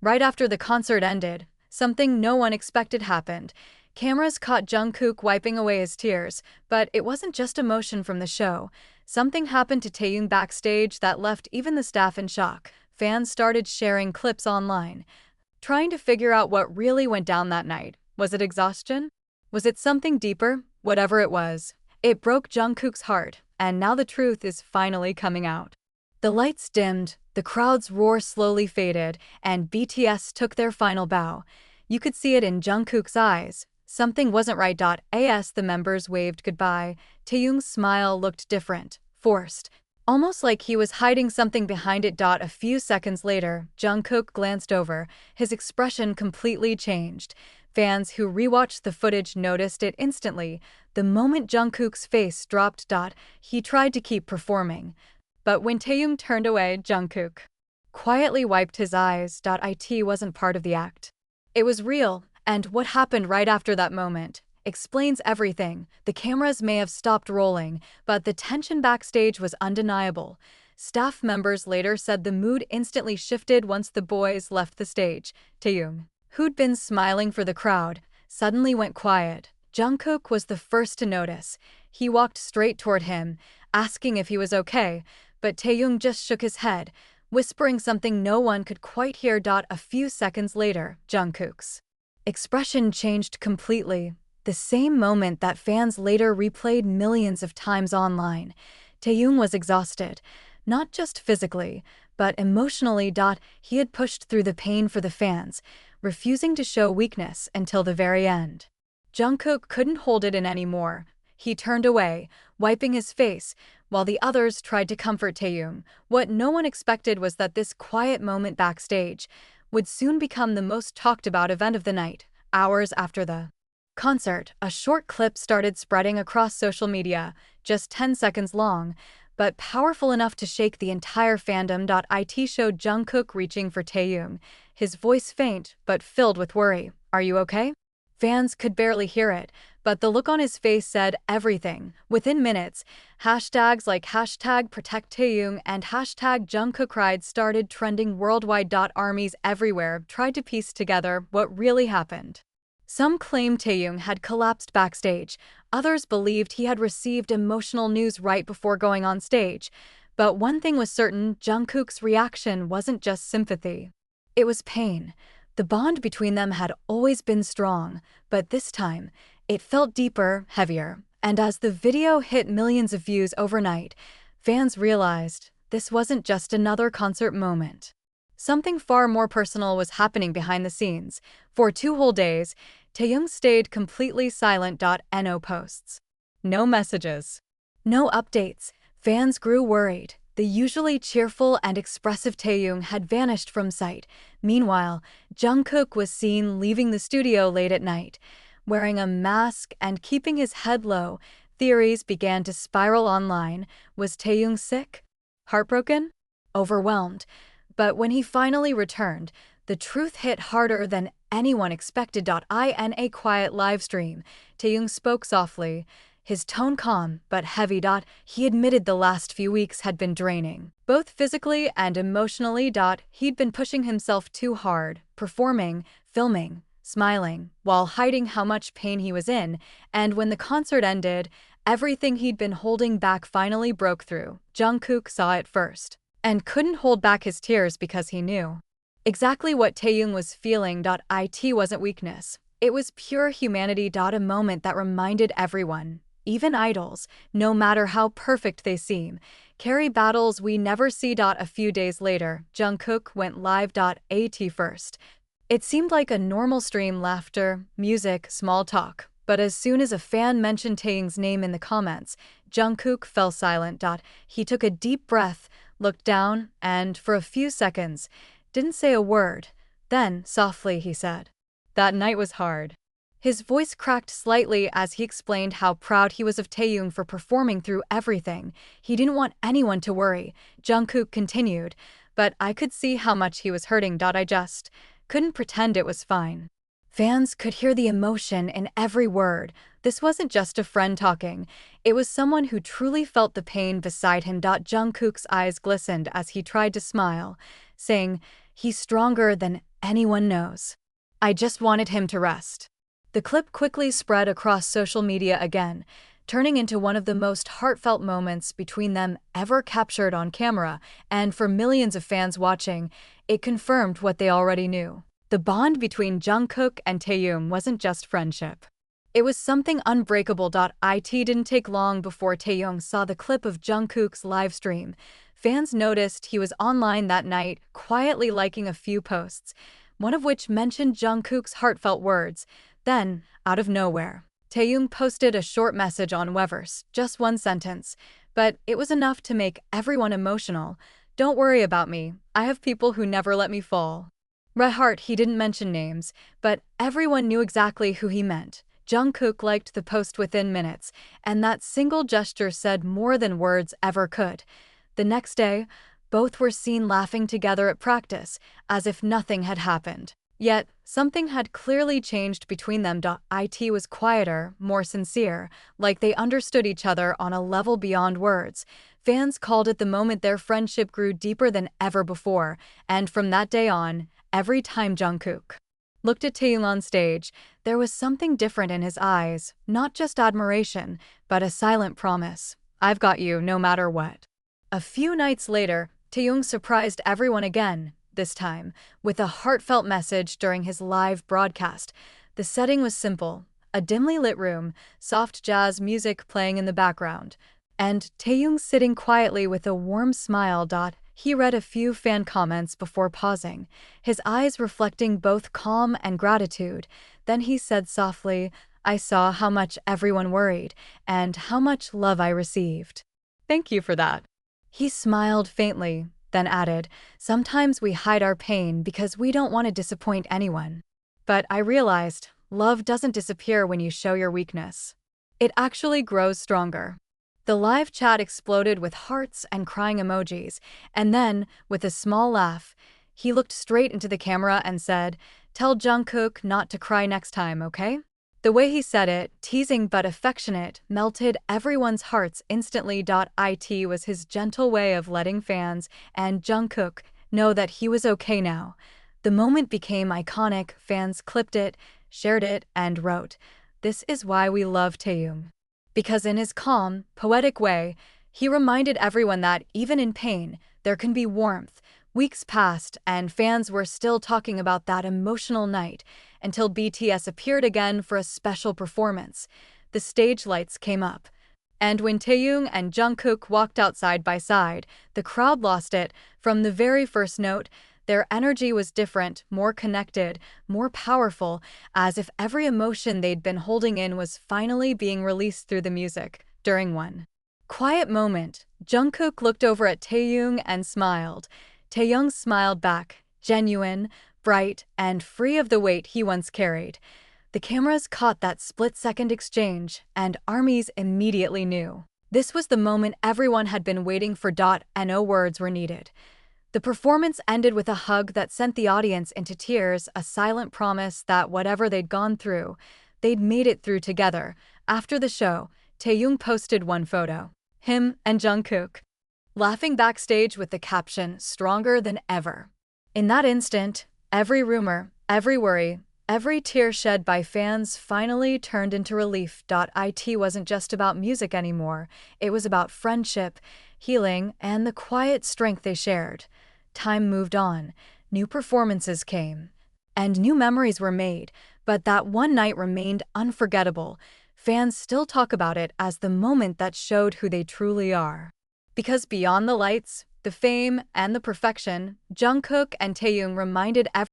Right after the concert ended, something no one expected happened. Cameras caught Jungkook wiping away his tears, but it wasn't just emotion from the show. Something happened to Taehyung backstage that left even the staff in shock. Fans started sharing clips online, trying to figure out what really went down that night. Was it exhaustion? Was it something deeper? Whatever it was, it broke Jungkook's heart, and now the truth is finally coming out. The lights dimmed, the crowd's roar slowly faded, and BTS took their final bow. You could see it in Jungkook's eyes. Something wasn't right. As the members waved goodbye, Taehyung's smile looked different, forced, almost like he was hiding something behind it. A few seconds later, Jungkook glanced over. His expression completely changed. Fans who rewatched the footage noticed it instantly. The moment Jungkook's face dropped, he tried to keep performing. But when Taehyung turned away, Jungkook quietly wiped his eyes. It wasn't part of the act. It was real, and what happened right after that moment explains everything. The cameras may have stopped rolling, but the tension backstage was undeniable. Staff members later said the mood instantly shifted once the boys left the stage. Taehyung, who'd been smiling for the crowd, suddenly went quiet. Jungkook was the first to notice. He walked straight toward him, asking if he was okay, but Taehyung just shook his head, whispering something no one could quite hear. A few seconds later, Jungkook's expression changed completely. The same moment that fans later replayed millions of times online. Taehyung was exhausted, not just physically, but emotionally. He had pushed through the pain for the fans, refusing to show weakness until the very end. Jungkook couldn't hold it in anymore. He turned away, wiping his face, while the others tried to comfort Taehyung. What no one expected was that this quiet moment backstage would soon become the most talked about event of the night. Hours after the concert, a short clip started spreading across social media, just 10 seconds long, but powerful enough to shake the entire fandom. It showed Jungkook reaching for Taehyung, his voice faint but filled with worry. "Are you okay?" Fans could barely hear it, but the look on his face said everything. Within minutes, hashtags like #ProtectTaehyung and #JungkookRide started trending worldwide. Armies everywhere tried to piece together what really happened. Some claimed Taehyung had collapsed backstage, others believed he had received emotional news right before going on stage. But one thing was certain, Jungkook's reaction wasn't just sympathy. It was pain. The bond between them had always been strong, but this time, it felt deeper, heavier. And as the video hit millions of views overnight, fans realized this wasn't just another concert moment. Something far more personal was happening behind the scenes. For 2 whole days, Taehyung stayed completely silent. No posts, no messages, no updates. Fans grew worried. The usually cheerful and expressive Taehyung had vanished from sight. Meanwhile, Jungkook was seen leaving the studio late at night, wearing a mask and keeping his head low. Theories began to spiral online. Was Taehyung sick? Heartbroken? Overwhelmed? But when he finally returned, the truth hit harder than anyone expected. In a quiet livestream, Taehyung spoke softly, his tone calm but heavy. He admitted the last few weeks had been draining, both physically and emotionally. He'd been pushing himself too hard, performing, filming, smiling, while hiding how much pain he was in, and when the concert ended, everything he'd been holding back finally broke through. Jungkook saw it first, and couldn't hold back his tears because he knew exactly what Taehyung was feeling. It wasn't weakness. It was pure humanity. A moment that reminded everyone, even idols, no matter how perfect they seem, carry battles we never see. A few days later, Jungkook went live. At first, it seemed like a normal stream, laughter, music, small talk. But as soon as a fan mentioned Taehyung's name in the comments, Jungkook fell silent. He took a deep breath, looked down, and for a few seconds, didn't say a word. Then, softly, he said, "That night was hard." His voice cracked slightly as he explained how proud he was of Taehyung for performing through everything. He didn't want anyone to worry. Jungkook continued, "But I could see how much he was hurting. I just couldn't pretend it was fine." Fans could hear the emotion in every word. This wasn't just a friend talking. It was someone who truly felt the pain beside him. Jungkook's eyes glistened as he tried to smile, saying, "He's stronger than anyone knows. I just wanted him to rest." The clip quickly spread across social media again, turning into one of the most heartfelt moments between them ever captured on camera, and for millions of fans watching, it confirmed what they already knew. The bond between Jungkook and Taehyung wasn't just friendship. It was something unbreakable. It didn't take long before Taehyung saw the clip of Jungkook's livestream. Fans noticed he was online that night, quietly liking a few posts, one of which mentioned Jungkook's heartfelt words. Then, out of nowhere, Taehyung posted a short message on Weverse, just one sentence, but it was enough to make everyone emotional. "Don't worry about me, I have people who never let me fall." Red Heart, he didn't mention names, but everyone knew exactly who he meant. Jungkook liked the post within minutes, and that single gesture said more than words ever could. The next day, both were seen laughing together at practice, as if nothing had happened. Yet, something had clearly changed between them. It was quieter, more sincere, like they understood each other on a level beyond words. Fans called it the moment their friendship grew deeper than ever before, and from that day on, every time Jungkook looked at Taehyung on stage, there was something different in his eyes, not just admiration, but a silent promise. "I've got you no matter what." A few nights later, Taehyung surprised everyone again, this time with a heartfelt message during his live broadcast. The setting was simple, a dimly lit room, soft jazz music playing in the background, and Taehyung sitting quietly with a warm smile. He read a few fan comments before pausing, his eyes reflecting both calm and gratitude. Then he said softly, "I saw how much everyone worried, and how much love I received. Thank you for that." He smiled faintly, then added, "Sometimes we hide our pain because we don't want to disappoint anyone. But I realized, love doesn't disappear when you show your weakness. It actually grows stronger." The live chat exploded with hearts and crying emojis, and then, with a small laugh, he looked straight into the camera and said, "Tell Jungkook not to cry next time, okay?" The way he said it, teasing but affectionate, melted everyone's hearts instantly. It was his gentle way of letting fans and Jungkook know that he was okay now. The moment became iconic. Fans clipped it, shared it, and wrote, "This is why we love Taehyung." Because in his calm, poetic way, he reminded everyone that, even in pain, there can be warmth. Weeks passed, and fans were still talking about that emotional night, until BTS appeared again for a special performance. The stage lights came up, and when Taehyung and Jungkook walked out side by side, the crowd lost it. From the very first note, their energy was different, more connected, more powerful, as if every emotion they'd been holding in was finally being released through the music. During one quiet moment, Jungkook looked over at Taehyung and smiled. Taehyung smiled back, genuine, bright, and free of the weight he once carried. The cameras caught that split-second exchange, and armies immediately knew. This was the moment everyone had been waiting for. And no words were needed. The performance ended with a hug that sent the audience into tears, a silent promise that whatever they'd gone through, they'd made it through together. After the show, Taehyung posted one photo, him and Jungkook, laughing backstage with the caption, "Stronger than ever." In that instant, every rumor, every worry, every tear shed by fans finally turned into relief. It wasn't just about music anymore, it was about friendship, healing, and the quiet strength they shared. Time moved on, new performances came, and new memories were made, but that one night remained unforgettable. Fans still talk about it as the moment that showed who they truly are. Because beyond the lights, the fame, and the perfection, Jungkook and Taehyung reminded everyone